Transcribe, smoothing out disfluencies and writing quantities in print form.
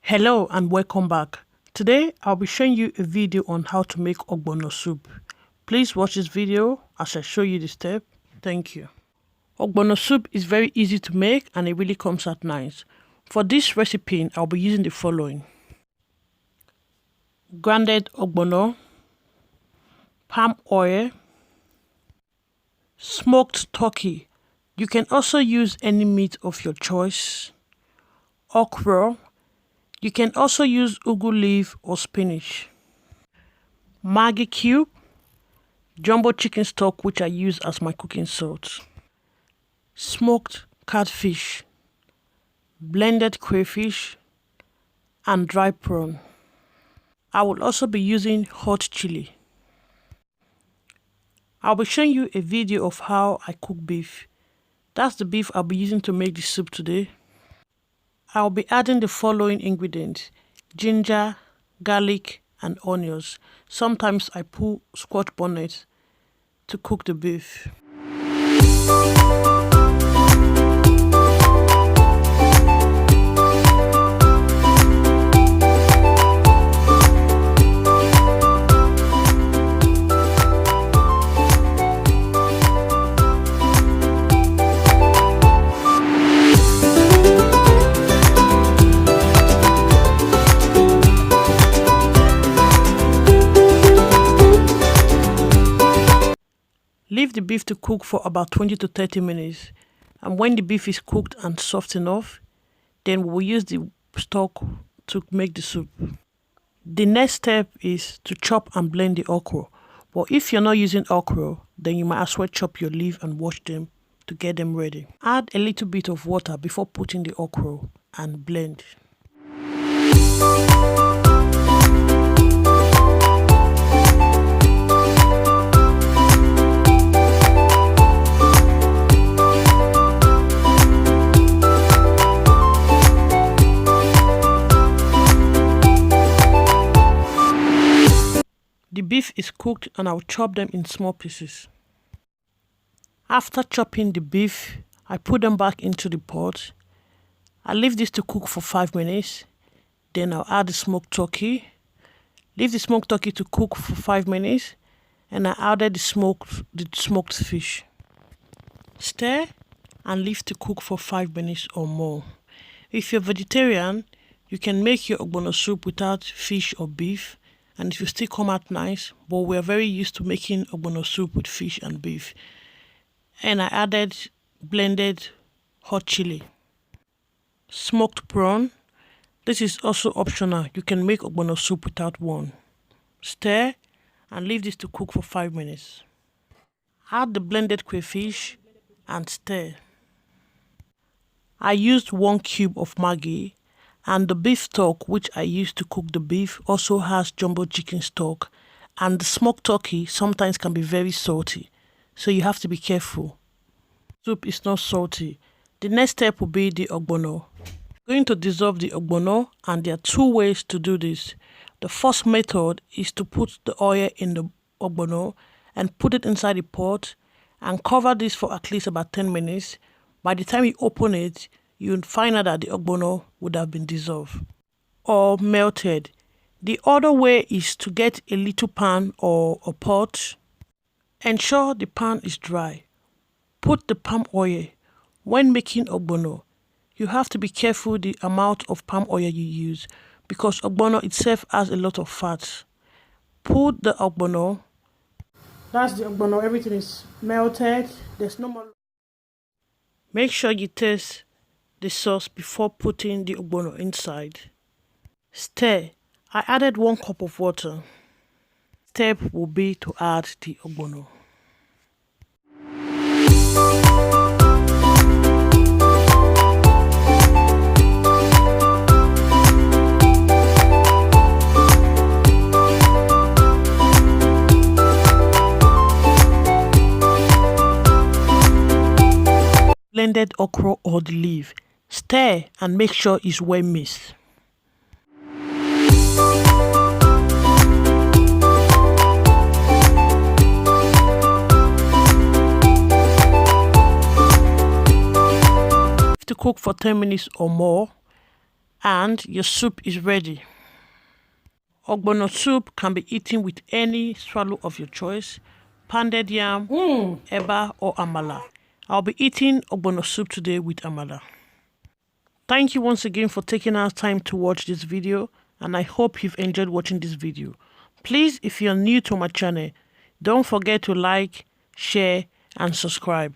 Hello and welcome back. Today I'll be showing you a video on how to make ogbono soup. Please watch this video as I show you the step. Thank you. Ogbono soup is very easy to make and it really comes out nice. For this recipe I'll be using the following: grounded ogbono, palm oil, smoked turkey. You can also use any meat of your choice, okra. You can also use ugu leaf or spinach, Maggi cube, jumbo chicken stock which I use as my cooking salt, smoked catfish, blended crayfish, and dry prawn. I will also be using hot chili. I'll be showing you a video of how I cook beef. That's the beef I'll be using to make the soup today. I'll be adding the following ingredients: ginger, garlic, and onions. Sometimes I put scotch bonnet to cook the beef. Leave the beef to cook for about 20 to 30 minutes. And when the beef is cooked and soft enough, then we will use the stock to make the soup. The next step is to chop and blend the okra. But if you're not using okra, then you might as well chop your leaf and wash them to get them ready. Add a little bit of water before putting the okra and blend. The beef is cooked and I'll chop them in small pieces. After chopping the beef, I put them back into the pot. I leave this to cook for 5 minutes. Then I'll add the smoked turkey. Leave the smoked turkey to cook for 5 minutes. And I added the smoked fish. Stir and leave to cook for 5 minutes or more. If you're vegetarian, you can make your ogbono soup without fish or beef, and it will still come out nice, but we are very used to making ogbono soup with fish and beef. And I added blended hot chili, smoked prawn. This is also optional. You can make ogbono soup without one. Stir and leave this to cook for 5 minutes. Add the blended crayfish and stir. I used 1 cube of Maggi, and the beef stock which I used to cook the beef also has jumbo chicken stock, and the smoked turkey sometimes can be very salty, so you have to be careful. Soup is not salty. The next step will be the ogbono. I'm going to dissolve the ogbono, and there are 2 ways to do this. The first method is to put the oil in the ogbono and put it inside the pot and cover this for at least about 10 minutes. By the time you open it, you'll find out that the ogbono would have been dissolved or melted. The other way is to get a little pan or a pot. Ensure the pan is dry. Put the palm oil. When making ogbono, you have to be careful the amount of palm oil you use because ogbono itself has a lot of fat. Put the ogbono. That's the ogbono. Everything is melted. There's no more. Make sure you taste the sauce before putting the ogbono inside. Stir. I added 1 cup of water. Step will be to add the ogbono. Blended okra or the leaf. Stir and make sure it's well mixed. To cook for 10 minutes or more. and your soup is ready. Ogbono soup can be eaten with any swallow of your choice, pounded yam, eba or amala. I'll be eating ogbono soup today with amala. Thank you once again for taking our time to watch this video, and I hope you've enjoyed watching this video. Please, if you're new to my channel, don't forget to like, share and subscribe.